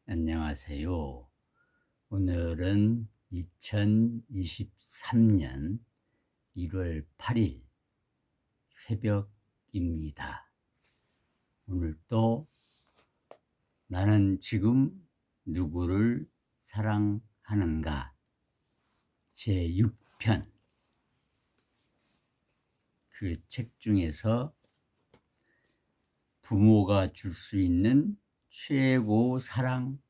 안녕하세요. 오늘은 2023년 1월 8일 새벽입니다. 오늘 또 나는 지금 누구를 사랑하는가 제6편 그 책 중에서 부모가 줄 수 있는 최고 사랑이라는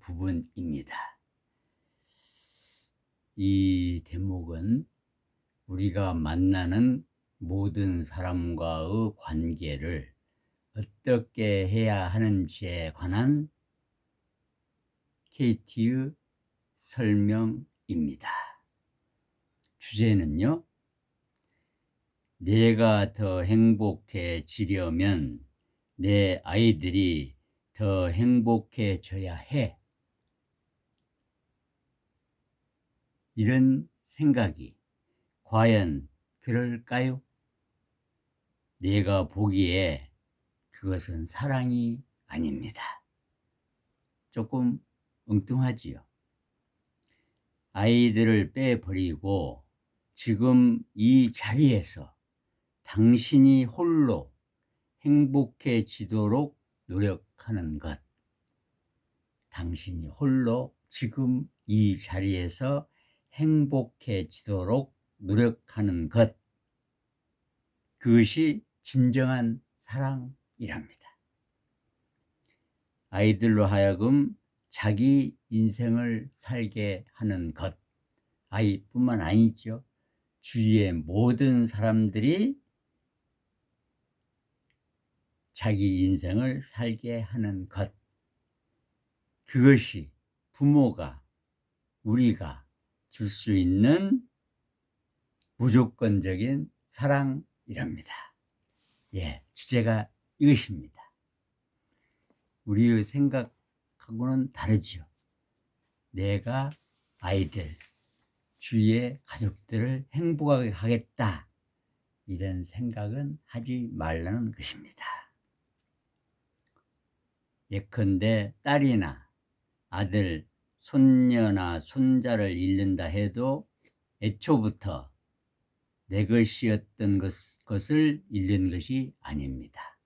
부분입니다. 이 대목은 우리가 만나는 모든 사람과의 관계를 어떻게 해야 하는지에 관한 KT의 설명입니다. 주제는요, 내가 더 행복해지려면 내 아이들이 더 행복해져야 해. 이런 생각이 과연 그럴까요? 내가 보기에 그것은 사랑이 아닙니다. 조금 엉뚱하지요. 아이들을 빼버리고 지금 이 자리에서 당신이 홀로 행복해지도록 노력하는 것. 당신이 홀로 지금 이 자리에서 행복해지도록 노력하는 것. 그것이 진정한 사랑이랍니다. 아이들로 하여금 자기 인생을 살게 하는 것. 아이뿐만 아니죠. 주위의 모든 사람들이 자기 인생을 살게 하는 것. 그것이 부모가, 우리가 줄 수 있는 무조건적인 사랑이랍니다. 주제가 이것입니다. 우리의 생각하고는 다르지요. 내가 아이들, 주위의 가족들을 행복하게 하겠다. 이런 생각은 하지 말라는 것입니다. 예컨대 딸이나 아들, 손녀나 손자를 잃는다 해도 애초부터 내 것이었던 것을 잃는 것이 아닙니다.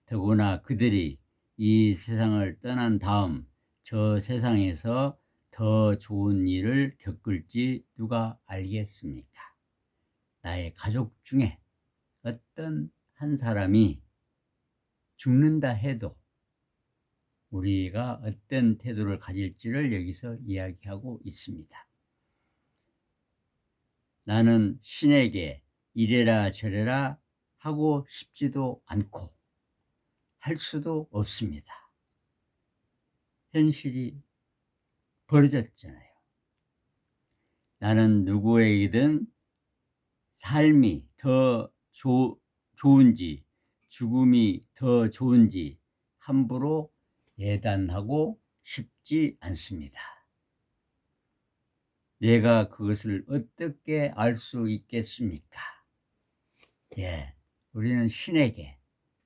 더구나 그들이 이 세상을 떠난 다음 저 세상에서 더 좋은 일을 겪을지 누가 알겠습니까? 나의 가족 중에 어떤 한 사람이 죽는다 해도 우리가 어떤 태도를 가질지를 여기서 이야기하고 있습니다. 나는 신에게 이래라 저래라 하고 싶지도 않고 할 수도 없습니다. 현실이 벌어졌잖아요. 나는 누구에게든 삶이 더 좋은지 죽음이 더 좋은지 함부로 예단하고 싶지 않습니다. 내가 그것을 어떻게 알 수 있겠습니까? 우리는 신에게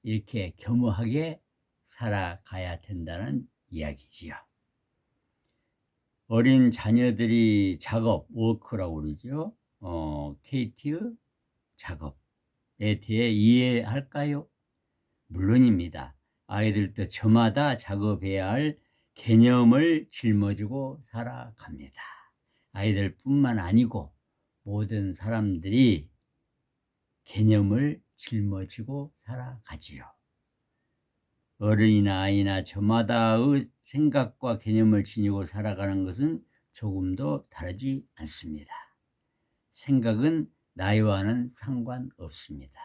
이렇게 겸허하게 살아가야 된다는 이야기지요. 어린 자녀들이 작업, 워크라고 그러죠. KT의 작업에 대해 이해할까요? 물론입니다. 아이들도 저마다 작업해야 할 개념을 짊어지고 살아갑니다. 아이들뿐만 아니고 모든 사람들이 개념을 짊어지고 살아가지요. 어른이나 아이나 저마다의 생각과 개념을 지니고 살아가는 것은 조금도 다르지 않습니다. 생각은 나이와는 상관없습니다.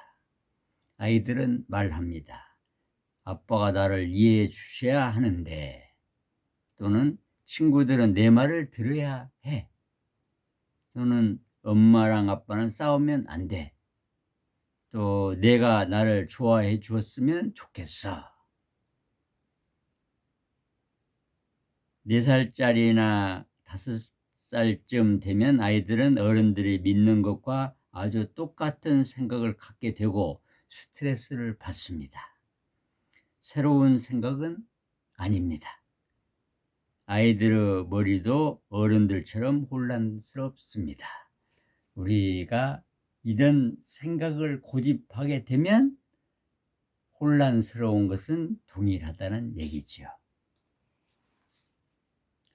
아이들은 말합니다. 아빠가 나를 이해해 주셔야 하는데, 또는 친구들은 내 말을 들어야 해. 또는 엄마랑 아빠는 싸우면 안 돼. 또 내가 나를 좋아해 주었으면 좋겠어. 4살짜리나 5살쯤 되면 아이들은 어른들이 믿는 것과 아주 똑같은 생각을 갖게 되고 스트레스를 받습니다. 새로운 생각은 아닙니다. 아이들의 머리도 어른들처럼 혼란스럽습니다. 우리가 이런 생각을 고집하게 되면 혼란스러운 것은 동일하다는 얘기지요.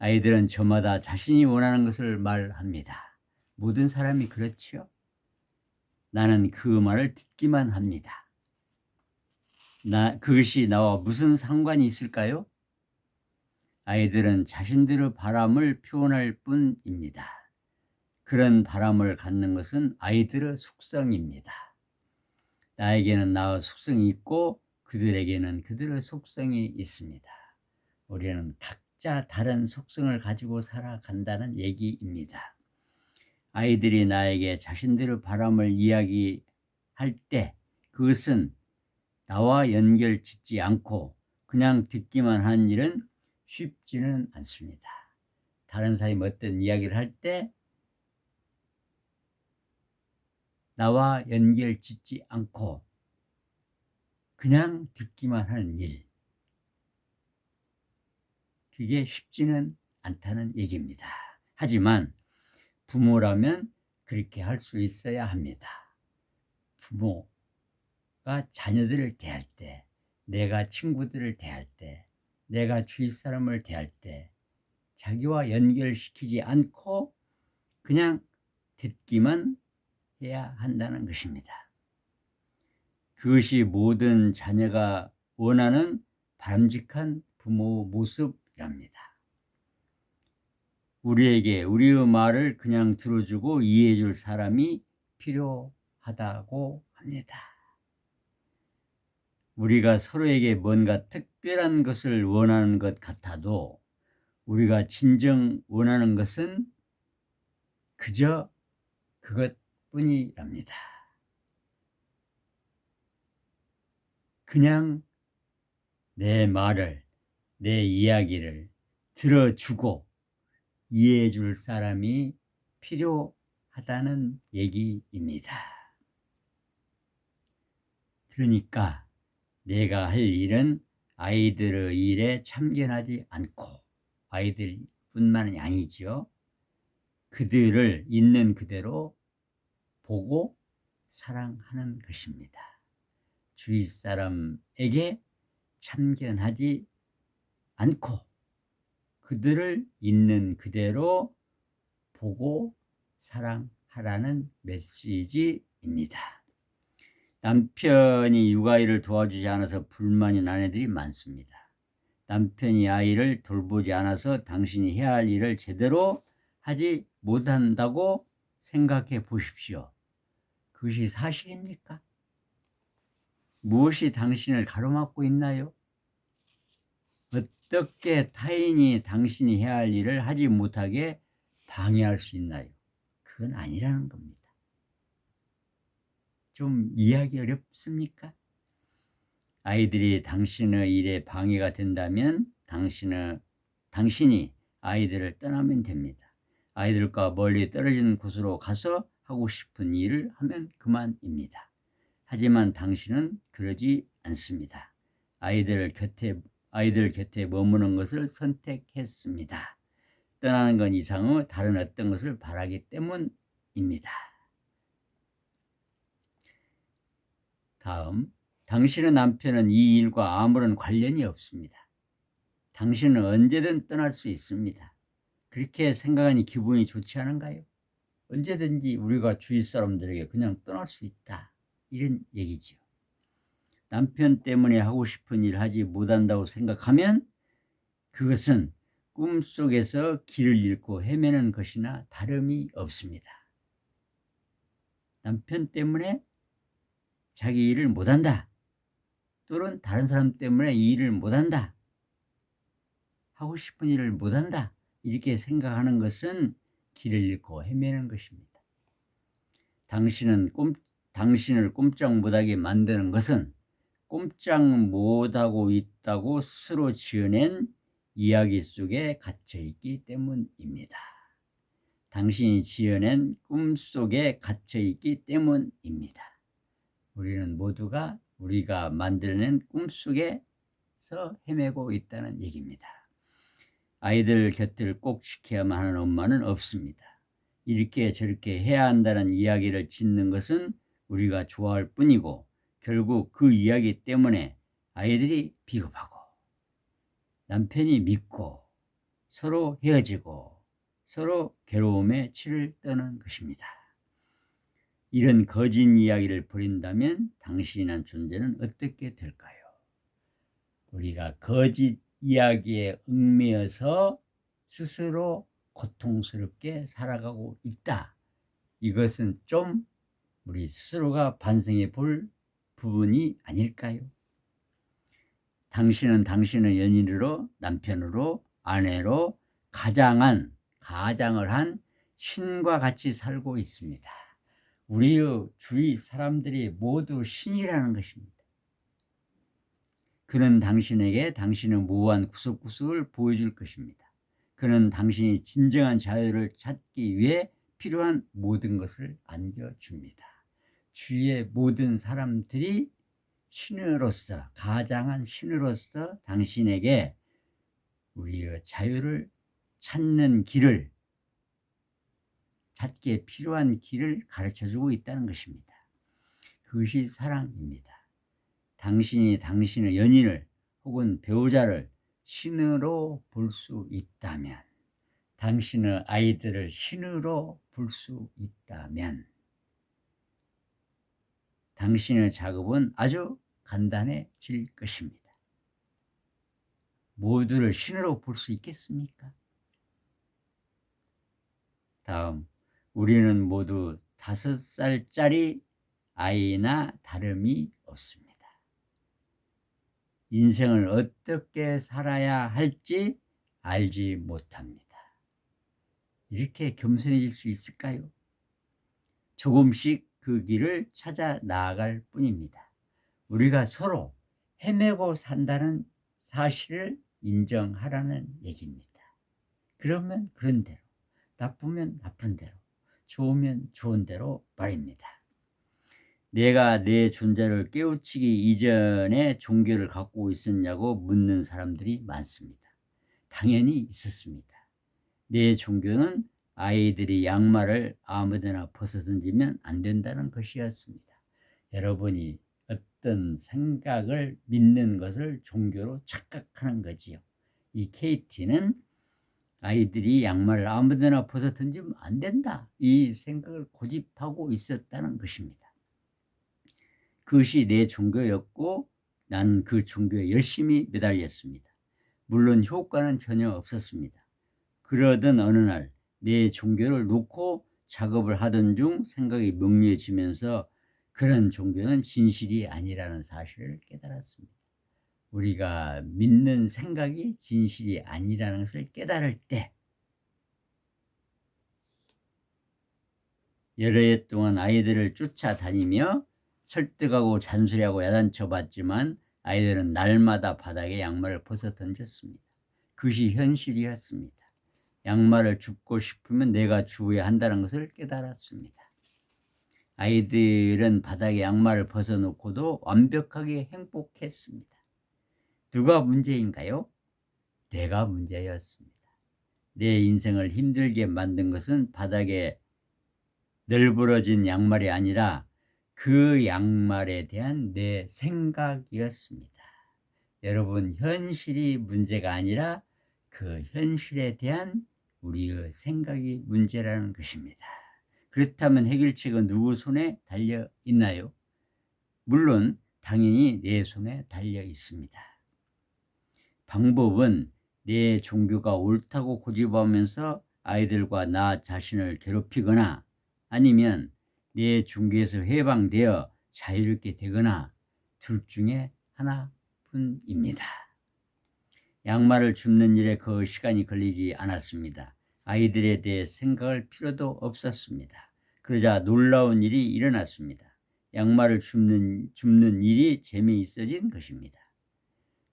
아이들은 저마다 자신이 원하는 것을 말합니다. 모든 사람이 그렇지요. 나는 그 말을 듣기만 합니다. 그것이 나와 무슨 상관이 있을까요? 아이들은 자신들의 바람을 표현할 뿐입니다. 그런 바람을 갖는 것은 아이들의 속성입니다. 나에게는 나의 속성이 있고 그들에게는 그들의 속성이 있습니다. 우리는 각자 다른 속성을 가지고 살아간다는 얘기입니다. 아이들이 나에게 자신들의 바람을 이야기할 때 그것은 나와 연결 짓지 않고 그냥 듣기만 하는 일은 쉽지는 않습니다. 다른 사람이 어떤 이야기를 할 때 나와 연결 짓지 않고 그냥 듣기만 하는 일, 그게 쉽지는 않다는 얘기입니다. 하지만 부모라면 그렇게 할 수 있어야 합니다. 부모가 자녀들을 대할 때, 내가 친구들을 대할 때, 내가 주위 사람을 대할 때 자기와 연결시키지 않고 그냥 듣기만 해야 한다는 것입니다. 그것이 모든 자녀가 원하는 바람직한 부모 모습이랍니다. 우리에게 우리의 말을 그냥 들어주고 이해해 줄 사람이 필요하다고 합니다. 우리가 서로에게 뭔가 특별한 것을 원하는 것 같아도 우리가 진정 원하는 것은 그저 그것뿐이랍니다. 그냥 내 말을, 내 이야기를 들어주고 이해해 줄 사람이 필요하다는 얘기입니다. 그러니까 내가 할 일은 아이들의 일에 참견하지 않고, 아이들뿐만이 아니죠. 그들을 있는 그대로 보고 사랑하는 것입니다. 주위 사람에게 참견하지 않고 그들을 있는 그대로 보고 사랑하라는 메시지입니다. 남편이 육아일을 도와주지 않아서 불만이 난 애들이 많습니다. 남편이 아이를 돌보지 않아서 당신이 해야 할 일을 제대로 하지 못한다고 생각해 보십시오. 그것이 사실입니까? 무엇이 당신을 가로막고 있나요? 어떻게 타인이 당신이 해야 할 일을 하지 못하게 방해할 수 있나요? 그건 아니라는 겁니다. 좀 이해하기 어렵습니까? 아이들이 당신의 일에 방해가 된다면 당신이 아이들을 떠나면 됩니다. 아이들과 멀리 떨어진 곳으로 가서 하고 싶은 일을 하면 그만입니다. 하지만 당신은 그러지 않습니다. 아이들 곁에 머무는 것을 선택했습니다. 떠나는 건 이상의 다른 어떤 것을 바라기 때문입니다. 다음, 당신의 남편은 이 일과 아무런 관련이 없습니다. 당신은 언제든 떠날 수 있습니다. 그렇게 생각하니 기분이 좋지 않은가요? 언제든지 우리가 주위 사람들에게 그냥 떠날 수 있다, 이런 얘기죠. 남편 때문에 하고 싶은 일 하지 못한다고 생각하면 그것은 꿈속에서 길을 잃고 헤매는 것이나 다름이 없습니다. 남편 때문에 자기 일을 못한다, 또는 다른 사람 때문에 이 일을 못한다, 하고 싶은 일을 못한다, 이렇게 생각하는 것은 길을 잃고 헤매는 것입니다. 당신을 꼼짝 못하게 만드는 것은 꼼짝 못하고 있다고 스스로 지어낸 이야기 속에 갇혀있기 때문입니다. 당신이 지어낸 꿈 속에 갇혀있기 때문입니다. 우리는 모두가 우리가 만들어낸 꿈 속에 위해서 헤매고 있다는 얘기입니다. 아이들 곁을 꼭 지켜야만 하는 엄마는 없습니다. 이렇게 저렇게 해야 한다는 이야기를 짓는 것은 우리가 좋아할 뿐이고 결국 그 이야기 때문에 아이들이 비겁하고 남편이 믿고 서로 헤어지고 서로 괴로움에 치를 떠는 것입니다. 이런 거짓 이야기를 버린다면 당신이란 존재는 어떻게 될까요? 우리가 거짓 이야기에 얽매여서 스스로 고통스럽게 살아가고 있다. 이것은 좀 우리 스스로가 반성해 볼 부분이 아닐까요? 당신은 당신의 연인으로, 남편으로, 아내로 가장을 한 신과 같이 살고 있습니다. 우리의 주위 사람들이 모두 신이라는 것입니다. 그는 당신에게 당신의 무한 구석구석을 보여줄 것입니다. 그는 당신이 진정한 자유를 찾기 위해 필요한 모든 것을 안겨줍니다. 주위의 모든 사람들이 신으로서, 가장한 신으로서 당신에게 우리의 자유를 찾는 길을, 찾기에 필요한 길을 가르쳐주고 있다는 것입니다. 그것이 사랑입니다. 당신이 당신의 연인을 혹은 배우자를 신으로 볼 수 있다면, 당신의 아이들을 신으로 볼 수 있다면 당신의 작업은 아주 간단해질 것입니다. 모두를 신으로 볼 수 있겠습니까? 다음, 우리는 모두 5살짜리 아이나 다름이 없습니다. 인생을 어떻게 살아야 할지 알지 못합니다. 이렇게 겸손해질 수 있을까요? 조금씩 그 길을 찾아 나아갈 뿐입니다. 우리가 서로 헤매고 산다는 사실을 인정하라는 얘기입니다. 그러면 그런 대로, 나쁘면 나쁜 대로, 좋으면 좋은 대로 말입니다. 내가 내 존재를 깨우치기 이전에 종교를 갖고 있었냐고 묻는 사람들이 많습니다. 당연히 있었습니다. 내 종교는 아이들이 양말을 아무데나 벗어 던지면 안 된다는 것이었습니다. 여러분이 어떤 생각을 믿는 것을 종교로 착각하는 거지요. 이 KT는 아이들이 양말을 아무데나 벗어 던지면 안 된다, 이 생각을 고집하고 있었다는 것입니다. 그것이 내 종교였고 나는 그 종교에 열심히 매달렸습니다. 물론 효과는 전혀 없었습니다. 그러던 어느 날 내 종교를 놓고 작업을 하던 중 생각이 명료해지면서 그런 종교는 진실이 아니라는 사실을 깨달았습니다. 우리가 믿는 생각이 진실이 아니라는 것을 깨달을 때 여러 해 동안 아이들을 쫓아다니며 설득하고 잔소리하고 야단쳐 봤지만 아이들은 날마다 바닥에 양말을 벗어 던졌습니다. 그것이 현실이었습니다. 양말을 줍고 싶으면 내가 주어야 한다는 것을 깨달았습니다. 아이들은 바닥에 양말을 벗어놓고도 완벽하게 행복했습니다. 누가 문제인가요? 내가 문제였습니다. 내 인생을 힘들게 만든 것은 바닥에 널브러진 양말이 아니라 그 양말에 대한 내 생각이었습니다. 여러분, 현실이 문제가 아니라 그 현실에 대한 우리의 생각이 문제라는 것입니다. 그렇다면 해결책은 누구 손에 달려 있나요? 물론 당연히 내 손에 달려 있습니다. 방법은 내 종교가 옳다고 고집하면서 아이들과 나 자신을 괴롭히거나 아니면 내 종교에서 해방되어 자유롭게 되거나 둘 중에 하나뿐입니다. 양말을 줍는 일에 그 시간이 걸리지 않았습니다. 아이들에 대해 생각할 필요도 없었습니다. 그러자 놀라운 일이 일어났습니다. 양말을 줍는 일이 재미있어진 것입니다.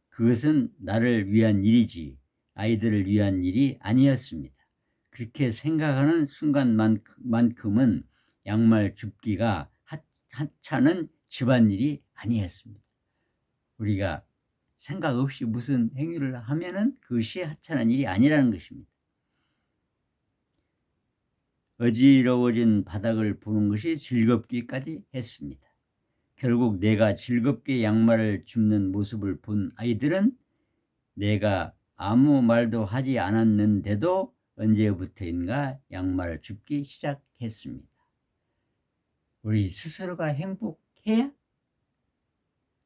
그것은 나를 위한 일이지 아이들을 위한 일이 아니었습니다. 그렇게 생각하는 순간만큼은 양말 줍기가 하찮은 집안일이 아니었습니다. 우리가 생각 없이 무슨 행위를 하면은 그것이 하찮은 일이 아니라는 것입니다. 어지러워진 바닥을 보는 것이 즐겁기까지 했습니다. 결국 내가 즐겁게 양말을 줍는 모습을 본 아이들은 내가 아무 말도 하지 않았는데도 언제부터인가 양말을 줍기 시작했습니다. 우리 스스로가 행복해야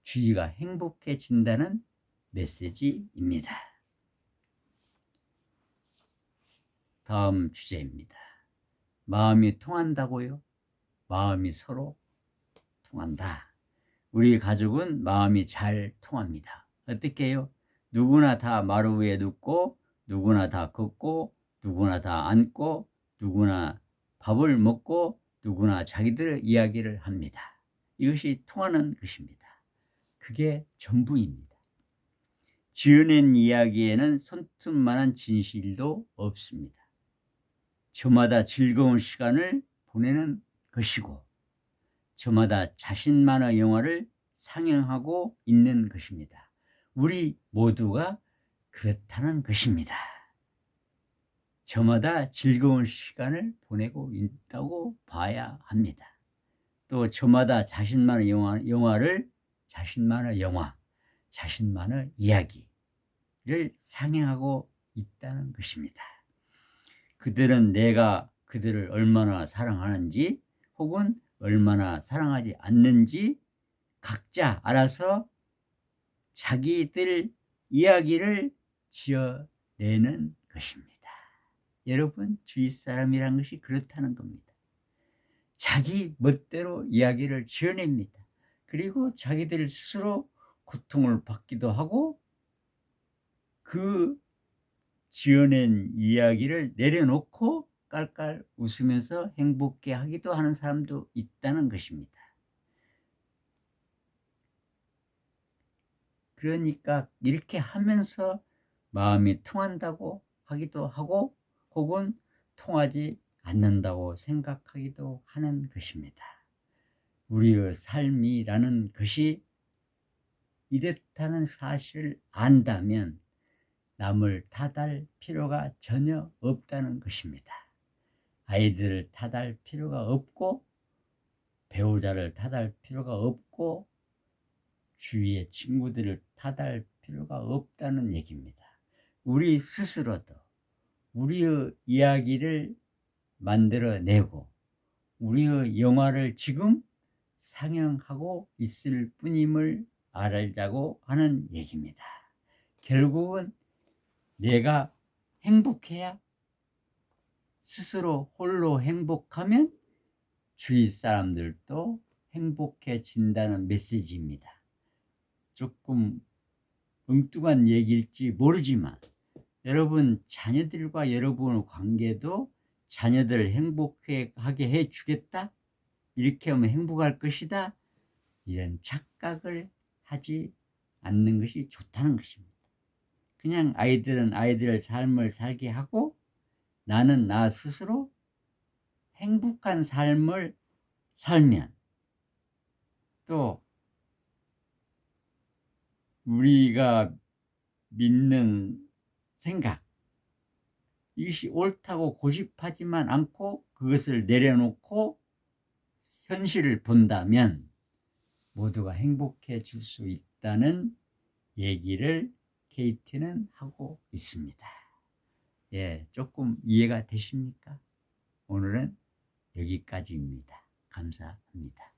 주위가 행복해진다는 메시지입니다. 다음 주제입니다. 마음이 통한다고요? 마음이 서로 통한다. 우리 가족은 마음이 잘 통합니다. 어떻게 해요? 누구나 다 마루 위에 눕고, 누구나 다 걷고, 누구나 다 앉고, 누구나 밥을 먹고, 누구나 자기들의 이야기를 합니다. 이것이 통하는 것입니다. 그게 전부입니다. 지어낸 이야기에는 손톱만한 진실도 없습니다. 저마다 즐거운 시간을 보내는 것이고, 저마다 자신만의 영화를 상영하고 있는 것입니다. 우리 모두가 그렇다는 것입니다. 저마다 즐거운 시간을 보내고 있다고 봐야 합니다. 또 저마다 자신만의 영화를 자신만의 영화, 자신만의 이야기를 상영하고 있다는 것입니다. 그들은 내가 그들을 얼마나 사랑하는지 혹은 얼마나 사랑하지 않는지 각자 알아서 자기들 이야기를 지어내는 것입니다. 여러분, 주위 사람이란 것이 그렇다는 겁니다. 자기 멋대로 이야기를 지어냅니다. 그리고 자기들 스스로 고통을 받기도 하고 그 지어낸 이야기를 내려놓고 깔깔 웃으면서 행복해 하기도 하는 사람도 있다는 것입니다. 그러니까 이렇게 하면서 마음이 통한다고 하기도 하고 혹은 통하지 않는다고 생각하기도 하는 것입니다. 우리의 삶이라는 것이 이렇다는 사실을 안다면 남을 탓할 필요가 전혀 없다는 것입니다. 아이들을 탓할 필요가 없고 배우자를 탓할 필요가 없고 주위의 친구들을 탓할 필요가 없다는 얘기입니다. 우리 스스로도 우리의 이야기를 만들어내고 우리의 영화를 지금 상영하고 있을 뿐임을 알자고 하는 얘기입니다. 결국은 내가 행복해야 스스로 홀로 행복하면 주위 사람들도 행복해진다는 메시지입니다. 조금 엉뚱한 얘기일지 모르지만 여러분 자녀들과 여러분의 관계도 자녀들을 행복하게 해주겠다? 이렇게 하면 행복할 것이다? 이런 착각을 하지 않는 것이 좋다는 것입니다. 그냥 아이들은 아이들의 삶을 살게 하고 나는 나 스스로 행복한 삶을 살면 또 우리가 믿는 생각 이것이 옳다고 고집하지만 않고 그것을 내려놓고 현실을 본다면 모두가 행복해질 수 있다는 얘기를 KT는 하고 있습니다. 예, 조금 이해가 되십니까? 오늘은 여기까지입니다. 감사합니다.